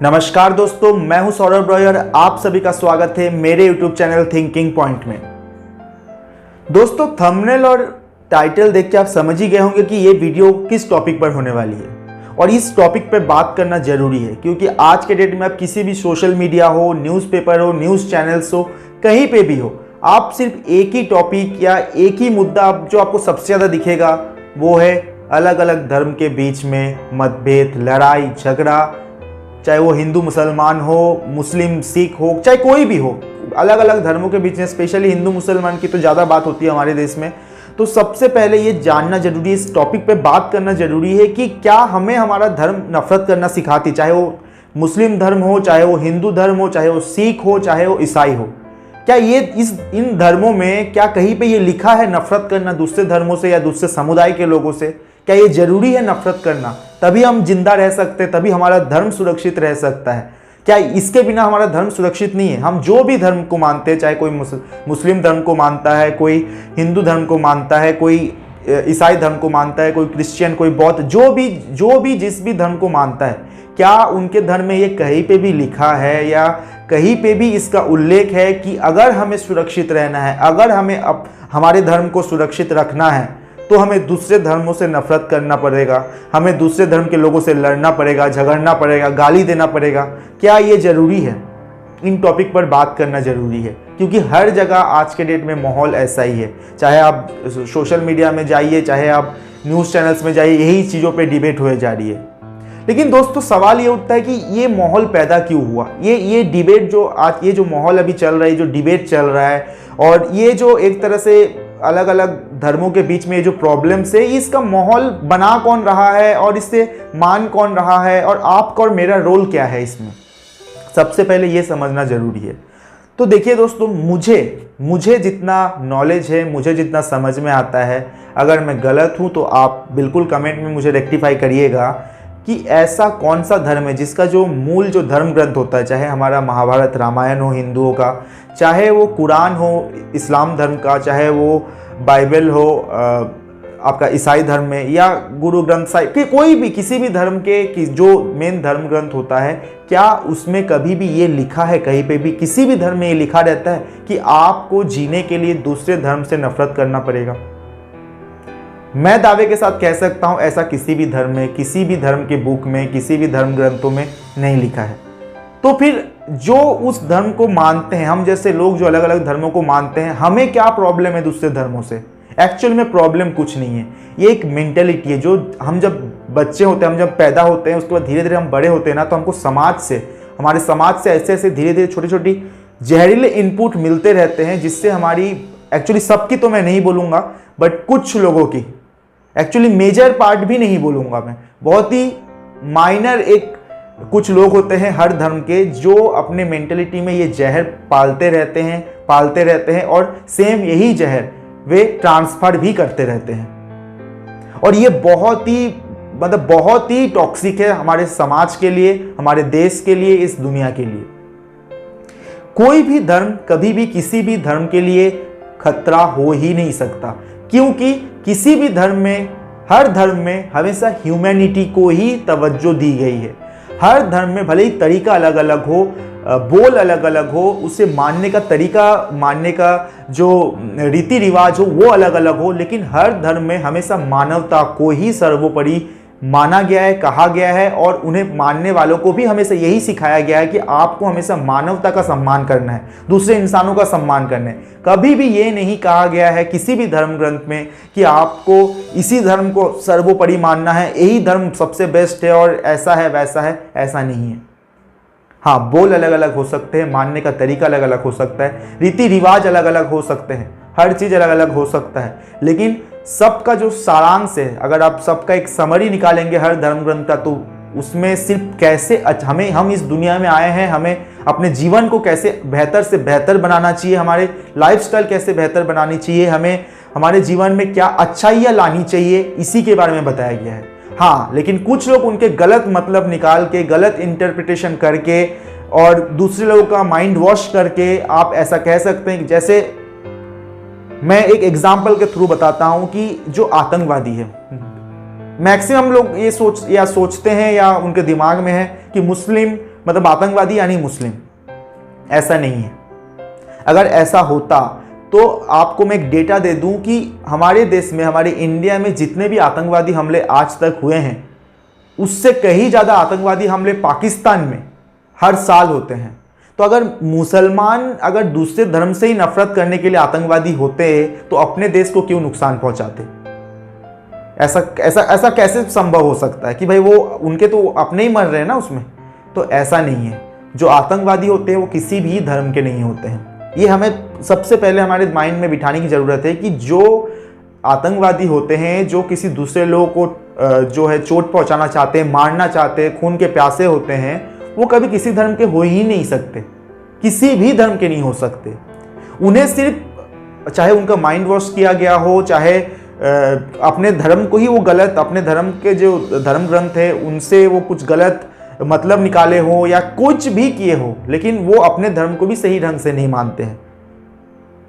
नमस्कार दोस्तों, मैं हूं सौरभ रॉय और आप सभी का स्वागत है मेरे YouTube चैनल थिंकिंग पॉइंट में। दोस्तों, थंबनेल और टाइटल देख के आप समझ ही गए होंगे कि ये वीडियो किस टॉपिक पर होने वाली है और इस टॉपिक पर बात करना जरूरी है, क्योंकि आज के डेट में आप किसी भी सोशल मीडिया हो, न्यूज़पेपर हो, न्यूज़ चैनल्स हो, कहीं पे भी हो, आप सिर्फ एक ही टॉपिक या एक ही मुद्दा जो आपको सबसे ज़्यादा दिखेगा वो है अलग अलग धर्म के बीच में मतभेद, लड़ाई झगड़ा, चाहे वो हिंदू मुसलमान हो, मुस्लिम सिख हो, चाहे कोई भी हो। अलग अलग धर्मों के बीच में स्पेशली हिंदू मुसलमान की तो ज़्यादा बात होती है हमारे देश में। तो सबसे पहले ये जानना जरूरी है, इस टॉपिक पे बात करना जरूरी है कि क्या हमें हमारा धर्म नफरत करना सिखाती, चाहे वो मुस्लिम धर्म हो, चाहे वो हिंदू धर्म हो, चाहे वो सिख हो, चाहे वो ईसाई हो। क्या ये इन धर्मों में क्या कहीं पे ये लिखा है नफरत करना दूसरे धर्मों से या दूसरे समुदाय के लोगों से? क्या ये जरूरी है नफरत करना? तभी हम जिंदा रह सकते हैं, तभी हमारा धर्म सुरक्षित रह सकता है। क्या इसके बिना हमारा धर्म सुरक्षित नहीं है? हम जो भी धर्म को मानते हैं, चाहे कोई मुस्लिम धर्म को मानता है, कोई हिंदू धर्म को मानता है, कोई ईसाई धर्म को मानता है, कोई क्रिश्चियन, कोई बौद्ध, जो भी जिस भी धर्म को मानता है, क्या उनके धर्म में ये कहीं पे भी लिखा है या कहीं पे भी इसका उल्लेख है कि अगर हमें सुरक्षित रहना है, अगर हमें हमारे धर्म को सुरक्षित रखना है, तो हमें दूसरे धर्मों से नफरत करना पड़ेगा, हमें दूसरे धर्म के लोगों से लड़ना पड़ेगा, झगड़ना पड़ेगा, गाली देना पड़ेगा? क्या ये जरूरी है? इन टॉपिक पर बात करना जरूरी है, क्योंकि हर जगह आज के डेट में माहौल ऐसा ही है। चाहे आप सोशल मीडिया में जाइए, चाहे आप न्यूज़ चैनल्स में जाइए, यही चीज़ों पे डिबेट हो जा रही है। लेकिन दोस्तों, सवाल ये उठता है कि ये माहौल पैदा क्यों हुआ? ये डिबेट जो आज, ये जो माहौल अभी चल रहा है, जो डिबेट चल रहा है, और ये जो एक तरह से अलग अलग धर्मों के बीच में ये जो प्रॉब्लम्स है, इसका माहौल बना कौन रहा है और इससे मान कौन रहा है, और आपका और मेरा रोल क्या है इसमें? सबसे पहले ये समझना जरूरी है। तो देखिए दोस्तों, मुझे जितना नॉलेज है, मुझे जितना समझ में आता है, अगर मैं गलत हूँ तो आप बिल्कुल कमेंट में मुझे रेक्टिफाई करिएगा कि ऐसा कौन सा धर्म है जिसका जो मूल जो धर्म ग्रंथ होता है, चाहे हमारा महाभारत रामायण हो हिंदुओं का, चाहे वो कुरान हो इस्लाम धर्म का, चाहे वो बाइबल हो आपका ईसाई धर्म में, या गुरु ग्रंथ साहिब के, कोई भी किसी भी धर्म के जो मेन धर्म ग्रंथ होता है, क्या उसमें कभी भी ये लिखा है, कहीं पे भी किसी भी धर्म में ये लिखा रहता है कि आपको जीने के लिए दूसरे धर्म से नफरत करना पड़ेगा? मैं दावे के साथ कह सकता हूं ऐसा किसी भी धर्म में, किसी भी धर्म के बुक में, किसी भी धर्म ग्रंथों में नहीं लिखा है। तो फिर जो उस धर्म को मानते हैं, हम जैसे लोग जो अलग अलग धर्मों को मानते हैं, हमें क्या प्रॉब्लम है दूसरे धर्मों से? एक्चुअल में प्रॉब्लम कुछ नहीं है, ये एक मेंटेलिटी है। जो हम जब बच्चे होते हैं, हम जब पैदा होते हैं, उसके बाद धीरे धीरे हम बड़े होते हैं ना, तो हमको हमारे समाज से ऐसे ऐसे धीरे धीरे छोटी छोटी जहरीले इनपुट मिलते रहते हैं, जिससे हमारी, एक्चुअली सबकी तो मैं नहीं बोलूँगा, बट कुछ लोगों की, एक्चुअली मेजर पार्ट भी नहीं बोलूंगा मैं, बहुत ही माइनर एक कुछ लोग होते हैं हर धर्म के, जो अपने मेंटेलिटी में ये जहर पालते रहते हैं और सेम यही जहर वे ट्रांसफर भी करते रहते हैं। और ये बहुत ही टॉक्सिक है हमारे समाज के लिए, हमारे देश के लिए, इस दुनिया के लिए। कोई भी धर्म कभी भी किसी भी धर्म के लिए खतरा हो ही नहीं सकता, क्योंकि किसी भी धर्म में, हर धर्म में हमेशा ह्यूमैनिटी को ही तवज्जो दी गई है। हर धर्म में भले ही तरीका अलग अलग हो, बोल अलग अलग हो, उसे मानने का तरीका, मानने का जो रीति रिवाज हो वो अलग अलग हो, लेकिन हर धर्म में हमेशा मानवता को ही सर्वोपरि माना गया है, कहा गया है, और उन्हें मानने वालों को भी हमेशा यही सिखाया गया है कि आपको हमेशा मानवता का सम्मान करना है, दूसरे इंसानों का सम्मान करना है। कभी भी ये नहीं कहा गया है किसी भी धर्म ग्रंथ में कि आपको इसी धर्म को सर्वोपरि मानना है, यही धर्म सबसे बेस्ट है और ऐसा है वैसा है, ऐसा नहीं है। हाँ, बोल अलग अलग हो सकते हैं, मानने का तरीका अलग अलग हो सकता है, रीति रिवाज अलग अलग हो सकते हैं, हर चीज़ अलग अलग हो सकता है, लेकिन सबका जो सारांश है, अगर आप सबका एक समरी निकालेंगे हर धर्म ग्रंथ का, तो उसमें सिर्फ कैसे हम इस दुनिया में आए हैं, हमें अपने जीवन को कैसे बेहतर से बेहतर बनाना चाहिए, हमारे लाइफस्टाइल कैसे बेहतर बनानी चाहिए, हमें हमारे जीवन में क्या अच्छाइयाँ लानी चाहिए, इसी के बारे में बताया गया है। हाँ, लेकिन कुछ लोग उनके गलत मतलब निकाल के, गलत इंटरप्रिटेशन करके और दूसरे लोगों का माइंड वॉश करके आप ऐसा कह सकते हैं कि, जैसे मैं एक एग्जाम्पल के थ्रू बताता हूं कि जो आतंकवादी है, मैक्सिमम लोग ये सोचते हैं या उनके दिमाग में है कि मुस्लिम मतलब आतंकवादी यानी मुस्लिम, ऐसा नहीं है। अगर ऐसा होता तो आपको मैं एक डेटा दे दूं कि हमारे देश में, हमारे इंडिया में जितने भी आतंकवादी हमले आज तक हुए हैं, उससे कहीं ज़्यादा आतंकवादी हमले पाकिस्तान में हर साल होते हैं। तो अगर मुसलमान अगर दूसरे धर्म से ही नफरत करने के लिए आतंकवादी होते तो अपने देश को क्यों नुकसान पहुंचाते? ऐसा ऐसा ऐसा कैसे संभव हो सकता है कि भाई वो उनके तो अपने ही मर रहे हैं ना उसमें। तो ऐसा नहीं है। जो आतंकवादी होते हैं वो किसी भी धर्म के नहीं होते हैं। ये हमें सबसे पहले हमारे माइंड में बिठाने की ज़रूरत है कि जो आतंकवादी होते हैं, जो किसी दूसरे लोगों को जो है चोट पहुंचाना चाहते हैं, मारना चाहते हैं, खून के प्यासे होते हैं, वो कभी किसी धर्म के हो ही नहीं सकते, किसी भी धर्म के नहीं हो सकते। उन्हें सिर्फ चाहे उनका माइंड वॉश किया गया हो, चाहे अपने धर्म को ही वो गलत, अपने धर्म के जो धर्म ग्रंथ है उनसे वो कुछ गलत मतलब निकाले हो या कुछ भी किए हो, लेकिन वो अपने धर्म को भी सही ढंग से नहीं मानते हैं।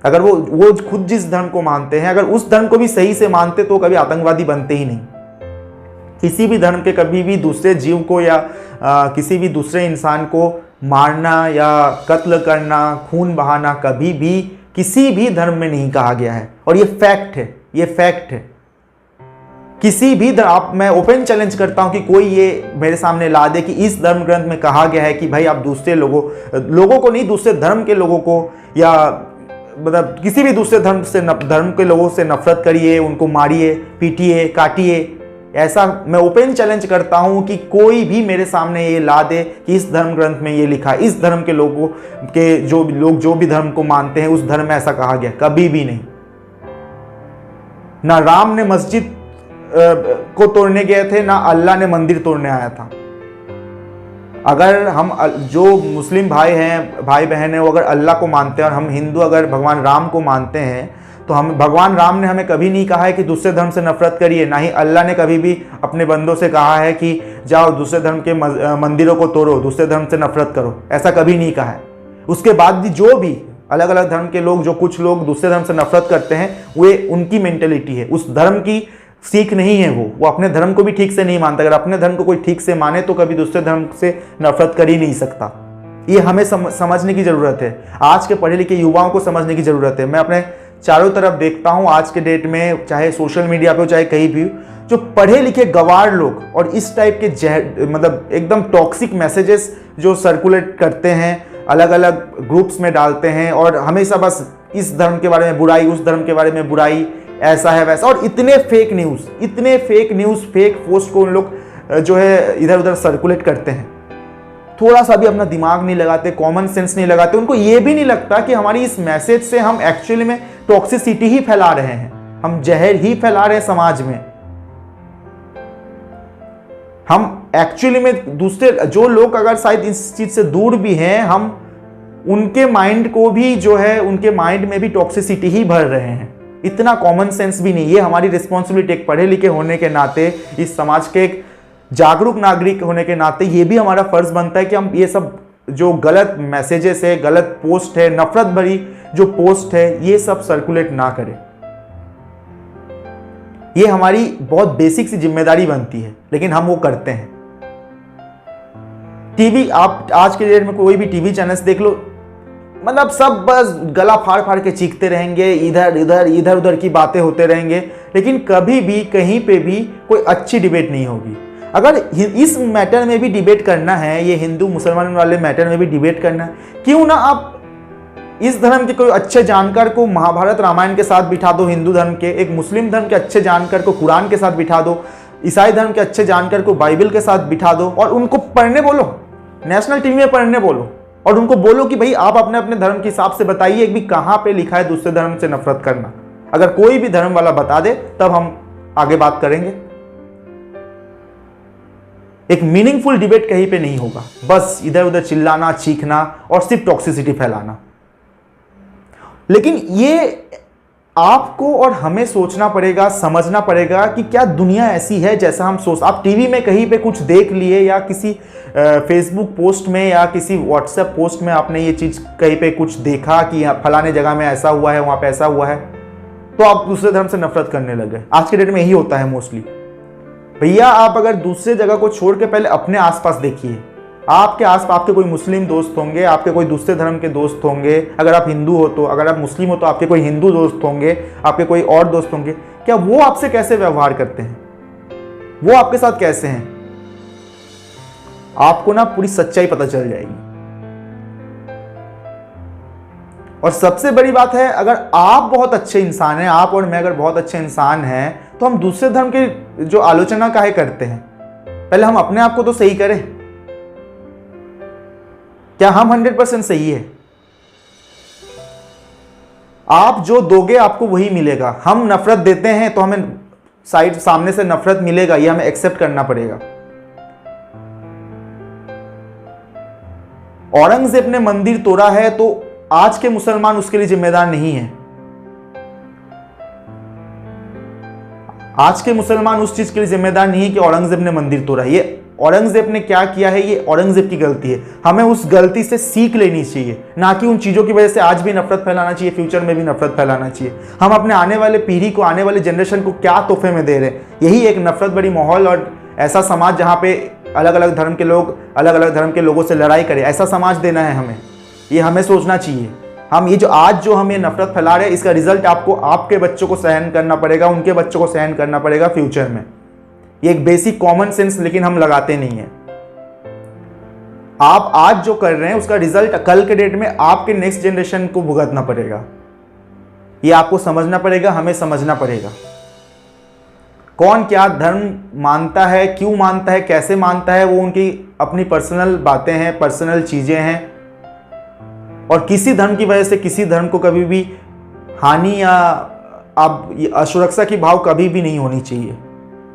अगर वो खुद जिस धर्म को मानते हैं, अगर उस धर्म को भी सही से मानते तो कभी आतंकवादी बनते ही नहीं। किसी भी धर्म के कभी भी दूसरे जीव को या किसी भी दूसरे इंसान को मारना या कत्ल करना, खून बहाना कभी भी किसी भी धर्म में नहीं कहा गया है। और ये फैक्ट है, ये फैक्ट है। किसी भी मैं ओपन चैलेंज करता हूं कि कोई ये मेरे सामने ला दे कि इस धर्म ग्रंथ में कहा गया है कि भाई आप दूसरे लोगों को नहीं, दूसरे धर्म के लोगों को या मतलब किसी भी दूसरे धर्म के लोगों से नफरत करिए, उनको मारिए, पीटिए, काटिए। ऐसा मैं ओपन चैलेंज करता हूं कि कोई भी मेरे सामने ये ला दे कि इस धर्म ग्रंथ में ये लिखा है, इस धर्म के लोगों के जो लोग जो भी धर्म को मानते हैं उस धर्म में ऐसा कहा गया, कभी भी नहीं। ना राम ने मस्जिद को तोड़ने गए थे, ना अल्लाह ने मंदिर तोड़ने आया था। अगर हम जो मुस्लिम भाई हैं, भाई बहन हैं, वो अगर अल्लाह को मानते हैं और हम हिंदू अगर भगवान राम को मानते हैं, तो हम भगवान राम ने हमें कभी नहीं कहा है कि दूसरे धर्म से नफरत करिए। ना ही अल्लाह ने कभी भी अपने बंदों से कहा है कि जाओ दूसरे धर्म के मंदिरों को तोड़ो, दूसरे धर्म से नफरत करो, ऐसा कभी नहीं कहा है। उसके बाद भी जो भी अलग अलग धर्म के लोग, जो कुछ लोग दूसरे धर्म से नफरत करते हैं, वे उनकी मेंटेलिटी है, उस धर्म की सीख नहीं है। वो अपने धर्म को भी ठीक से नहीं मानता। अगर अपने धर्म को कोई ठीक से माने तो कभी दूसरे धर्म से नफरत कर ही नहीं सकता। ये हमें समझने की ज़रूरत है। आज के पढ़े लिखे युवाओं को समझने की ज़रूरत है। मैं अपने चारों तरफ देखता हूँ आज के डेट में, चाहे सोशल मीडिया पे हो चाहे कहीं भी, जो पढ़े लिखे गवार लोग और इस टाइप के मतलब एकदम टॉक्सिक मैसेजेस जो सर्कुलेट करते हैं, अलग अलग ग्रुप्स में डालते हैं और हमेशा बस इस धर्म के बारे में बुराई, उस धर्म के बारे में बुराई, ऐसा है वैसा, और इतने फेक न्यूज़, फेक पोस्ट को उन लोग जो है इधर उधर सर्कुलेट करते हैं। थोड़ा सा भी अपना दिमाग नहीं लगाते, कॉमन सेंस नहीं लगाते। उनको ये भी नहीं लगता कि हमारी इस मैसेज से हम एक्चुअली में टॉक्सिसिटी ही फैला रहे हैं, हम जहर ही फैला रहे हैं समाज में। हम एक्चुअली में दूसरे जो लोग अगर शायद इस चीज से दूर भी हैं, हम उनके माइंड को भी जो है, उनके माइंड में भी टॉक्सिसिटी ही भर रहे हैं। इतना कॉमन सेंस भी नहीं। ये हमारी रिस्पॉन्सिबिलिटी, एक पढ़े लिखे होने के नाते, इस समाज के एक जागरूक नागरिक होने के नाते, ये भी हमारा फर्ज बनता है कि हम ये सब जो गलत मैसेजेस है, गलत पोस्ट है, नफरत भरी जो पोस्ट है, ये सब सर्कुलेट ना करें। ये हमारी बहुत बेसिक सी जिम्मेदारी बनती है, लेकिन हम वो करते हैं। टीवी, आप आज के डेट में कोई भी टीवी चैनल्स देख लो, मतलब सब बस गला फाड़ फाड़ के चीखते रहेंगे, इधर उधर की बातें होते रहेंगे, लेकिन कभी भी कहीं पे भी कोई अच्छी डिबेट नहीं होगी। अगर इस मैटर में भी डिबेट करना है, ये हिंदू मुसलमान वाले मैटर में भी डिबेट करना है, क्यों ना आप इस धर्म के कोई अच्छे जानकार को महाभारत रामायण के साथ बिठा दो, हिंदू धर्म के, एक मुस्लिम धर्म के अच्छे जानकार को कुरान के साथ बिठा दो, ईसाई धर्म के अच्छे जानकार को बाइबल के साथ बिठा दो और उनको पढ़ने बोलो, नेशनल टीवी में पढ़ने बोलो और उनको बोलो कि भाई आप अपने अपने धर्म के हिसाब से बताइए कि कहां पे लिखा है दूसरे धर्म से नफरत करना। अगर कोई भी धर्म वाला बता दे तब हम आगे बात करेंगे। एक मीनिंगफुल डिबेट कहीं पे नहीं होगा, बस इधर उधर चिल्लाना, चीखना और सिर्फ टॉक्सिसिटी फैलाना। लेकिन ये आपको और हमें सोचना पड़ेगा, समझना पड़ेगा कि क्या दुनिया ऐसी है जैसा हम आप टीवी में कहीं पे कुछ देख लिए या किसी फेसबुक पोस्ट में या किसी व्हाट्सएप पोस्ट में आपने ये चीज़ कहीं पे कुछ देखा कि फलाने जगह में ऐसा हुआ है, वहाँ पे ऐसा हुआ है, तो आप दूसरे धर्म से नफरत करने लगे। आज के डेट में यही होता है मोस्टली। भैया आप अगर दूसरे जगह को छोड़ के पहले अपने आसपास देखिए, आपके आस आपके कोई मुस्लिम दोस्त होंगे, आपके कोई दूसरे धर्म के दोस्त होंगे, अगर आप हिंदू हो तो, अगर आप मुस्लिम हो तो आपके कोई हिंदू दोस्त होंगे, आपके कोई और दोस्त होंगे। क्या वो आपसे कैसे व्यवहार करते हैं, वो आपके साथ कैसे हैं, आपको ना पूरी सच्चाई पता चल जाएगी। और सबसे बड़ी बात है, अगर आप बहुत अच्छे इंसान हैं, आप और मैं अगर बहुत अच्छे इंसान हैं, तो हम दूसरे धर्म के जो आलोचना काहे करते हैं? पहले हम अपने आप को तो सही करें। क्या हम 100% सही है? आप जो दोगे आपको वही मिलेगा। हम नफरत देते हैं तो हमें सामने से नफरत मिलेगा, ये हमें एक्सेप्ट करना पड़ेगा। औरंगजेब ने मंदिर तोड़ा है तो आज के मुसलमान उसके लिए जिम्मेदार नहीं है। आज के मुसलमान उस चीज के लिए जिम्मेदार नहीं है कि औरंगजेब ने मंदिर तोड़ा। ये औरंगजेब ने क्या किया है, ये औरंगजेब की गलती है। हमें उस गलती से सीख लेनी चाहिए, ना कि उन चीजों की वजह से आज भी नफरत फैलाना चाहिए, फ्यूचर में भी नफरत फैलाना चाहिए। हम अपने आने वाले पीढ़ी को, आने वाले जनरेशन को क्या तोहफे में दे रहे हैं? यही एक नफरत भरी माहौल और ऐसा समाज जहां पे अलग अलग धर्म के लोग अलग अलग धर्म के लोगों से लड़ाई करें, ऐसा समाज देना है हमें। ये हमें सोचना चाहिए। हम ये जो हम ये नफरत फैला रहे हैं, इसका रिजल्ट आपको, आपके बच्चों को सहन करना पड़ेगा, उनके बच्चों को सहन करना पड़ेगा फ्यूचर में। ये एक बेसिक कॉमन सेंस लेकिन हम लगाते नहीं है। आप आज जो कर रहे हैं उसका रिजल्ट कल के डेट में आपके नेक्स्ट जनरेशन को भुगतना पड़ेगा। ये आपको समझना पड़ेगा, हमें समझना पड़ेगा। कौन क्या धर्म मानता है, क्यों मानता है, कैसे मानता है, वो उनकी अपनी पर्सनल बातें हैं, पर्सनल चीजें हैं। और किसी धर्म की वजह से किसी धर्म को कभी भी हानि या असुरक्षा की भाव कभी भी नहीं होनी चाहिए,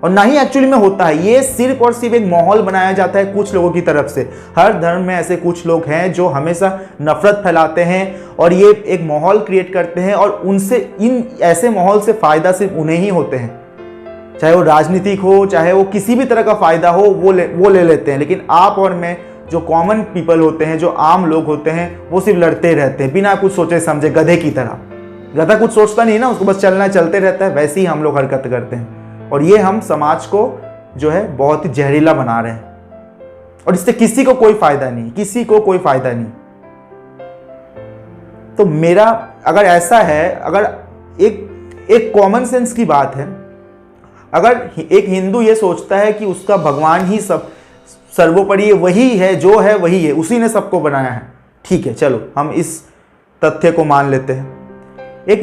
और ना ही एक्चुअली में होता है। ये सिर्फ और सिर्फ एक माहौल बनाया जाता है कुछ लोगों की तरफ से। हर धर्म में ऐसे कुछ लोग हैं जो हमेशा नफरत फैलाते हैं और ये एक माहौल क्रिएट करते हैं, और उनसे, इन ऐसे माहौल से फायदा सिर्फ उन्हें ही होते हैं। चाहे वो राजनीतिक हो, चाहे वो किसी भी तरह का फायदा हो, वो ले लेते हैं। लेकिन आप और मैं जो कॉमन पीपल होते हैं, जो आम लोग होते हैं, वो सिर्फ लड़ते रहते हैं बिना कुछ सोचे समझे, गधे की तरह। गधा कुछ सोचता नहीं ना, उसको बस चलना चलते रहता है, वैसे ही हम लोग हरकत करते हैं। और ये हम समाज को जो है बहुत ही जहरीला बना रहे हैं, और इससे किसी को कोई फायदा नहीं, किसी को कोई फायदा नहीं। तो मेरा अगर ऐसा है, अगर एक कॉमन सेंस की बात है, अगर एक हिंदू ये सोचता है कि उसका भगवान ही सब सर्वोपरि है, वही है, जो है वही है, उसी ने सबको बनाया है, ठीक है, चलो हम इस तथ्य को मान लेते हैं। एक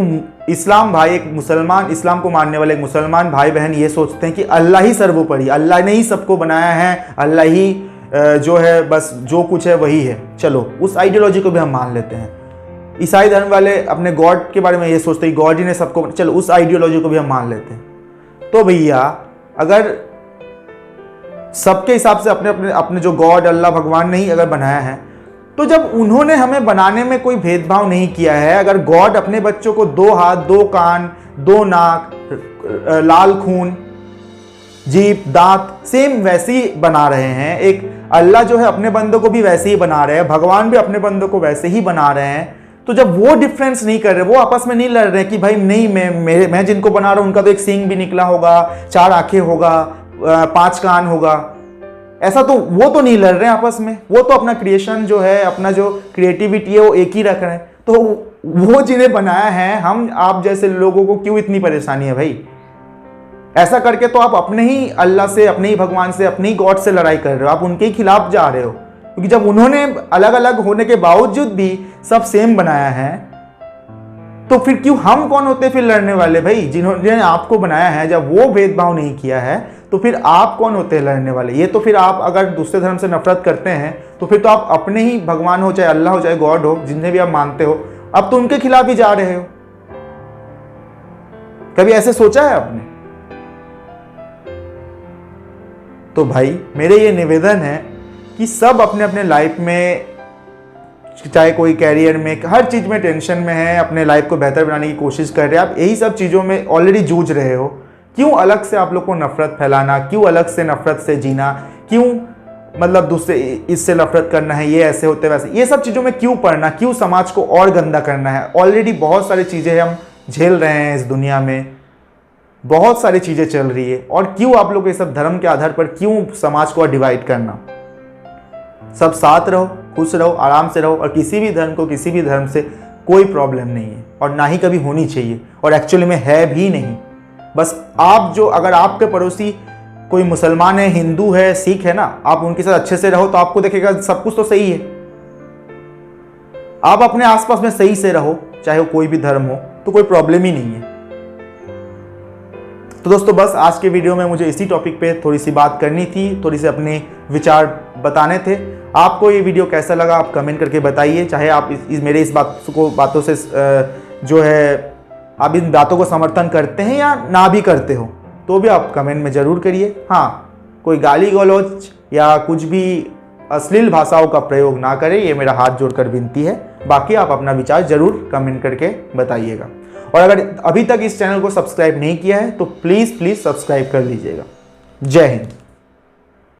इस्लाम भाई, एक मुसलमान, इस्लाम को मानने वाले एक मुसलमान भाई बहन ये सोचते हैं कि अल्लाह ही सर्वोपरि, अल्लाह ने ही सबको बनाया है, अल्लाह ही जो है बस जो कुछ है वही है। चलो उस आइडियोलॉजी को भी हम मान लेते हैं। ईसाई धर्म वाले अपने गॉड के बारे में ये सोचते हैं कि गॉड ही ने सबको, चलो उस आइडियोलॉजी को भी हम मान लेते हैं। तो भैया अगर सबके हिसाब से अपने अपने अपने जो गॉड, अल्लाह, भगवान ने ही अगर बनाया है, तो जब उन्होंने हमें बनाने में कोई भेदभाव नहीं किया है, अगर गॉड अपने बच्चों को 2 हाथ, 2 कान, 2 नाक, लाल खून, जीभ, दांत सेम वैसे ही बना रहे हैं, एक अल्लाह जो है अपने बंदों को भी वैसे ही बना रहे हैं, भगवान भी अपने बंदों को वैसे ही बना रहे हैं, तो जब वो डिफरेंस नहीं कर रहे, वो आपस में नहीं लड़ रहे कि भाई नहीं, मैं जिनको बना रहा हूं उनका तो एक सींग भी निकला होगा, 4 आंखें होगा, 5 कान होगा, ऐसा तो वो तो नहीं लड़ रहे हैं आपस में। वो तो अपना क्रिएशन जो है, अपना जो क्रिएटिविटी है वो एक ही रख रहे हैं। तो वो जिन्हें बनाया है, हम आप जैसे लोगों को क्यों इतनी परेशानी है भाई? ऐसा करके तो आप अपने ही अल्लाह से, अपने ही भगवान से, अपने ही गॉड से लड़ाई कर रहे हो, आप उनके ही खिलाफ जा रहे हो। क्योंकि जब उन्होंने अलग अलग होने के बावजूद भी सब सेम बनाया है, तो फिर क्यों हम कौन होते फिर लड़ने वाले भाई? जिन्होंने आपको बनाया है, जब वो भेदभाव नहीं किया है, तो फिर आप कौन होते हैं लड़ने वाले? ये तो फिर आप अगर दूसरे धर्म से नफरत करते हैं, तो फिर तो आप अपने ही भगवान हो, चाहे अल्लाह हो, चाहे गॉड हो, जिन्हें भी आप मानते हो, अब तो उनके खिलाफ ही जा रहे हो। कभी ऐसे सोचा है आपने? तो भाई मेरे ये निवेदन है कि सब अपने अपने लाइफ में, चाहे कोई कैरियर में, हर चीज में टेंशन में है, अपने लाइफ को बेहतर बनाने की कोशिश कर रहे हैं, आप यही सब चीजों में ऑलरेडी जूझ रहे हो। क्यों अलग से आप लोग को नफरत फैलाना, क्यों अलग से नफरत से जीना, क्यों मतलब दूसरे इससे नफरत करना है, ये ऐसे होते वैसे, ये सब चीजों में क्यों पढ़ना, क्यों समाज को और गंदा करना है? ऑलरेडी बहुत सारी चीजें हम झेल रहे हैं इस दुनिया में, बहुत सारी चीजें चल रही है, और क्यों आप लोग ये सब धर्म के आधार पर क्यों समाज को डिवाइड करना? सब साथ रहो, खुश रहो, आराम से रहो और किसी भी धर्म को किसी भी धर्म से कोई प्रॉब्लम नहीं है और ना ही कभी होनी चाहिए और एक्चुअली में है भी नहीं। बस आप जो अगर आपके पड़ोसी कोई मुसलमान है, हिंदू है, सिख है ना, आप उनके साथ अच्छे से रहो तो आपको देखेगा सब कुछ तो सही है। आप अपने आसपास में सही से रहो, चाहे वो कोई भी धर्म हो, तो कोई प्रॉब्लम ही नहीं है। तो दोस्तों बस आज के वीडियो में मुझे इसी टॉपिक पे थोड़ी सी बात करनी थी, थोड़ी सी अपने विचार बताने थे। आपको ये वीडियो कैसा लगा आप कमेंट करके बताइए। चाहे आप मेरे इस बातों से जो है आप इन बातों को समर्थन करते हैं या ना भी करते हो तो भी आप कमेंट में ज़रूर करिए। हाँ, कोई गाली गलौज या कुछ भी अश्लील भाषाओं का प्रयोग ना करें, ये मेरा हाथ जोड़कर विनती है। बाकी आप अपना विचार ज़रूर कमेंट करके बताइएगा और अगर अभी तक इस चैनल को सब्सक्राइब नहीं किया है तो प्लीज़ सब्सक्राइब कर लीजिएगा। जय हिंद।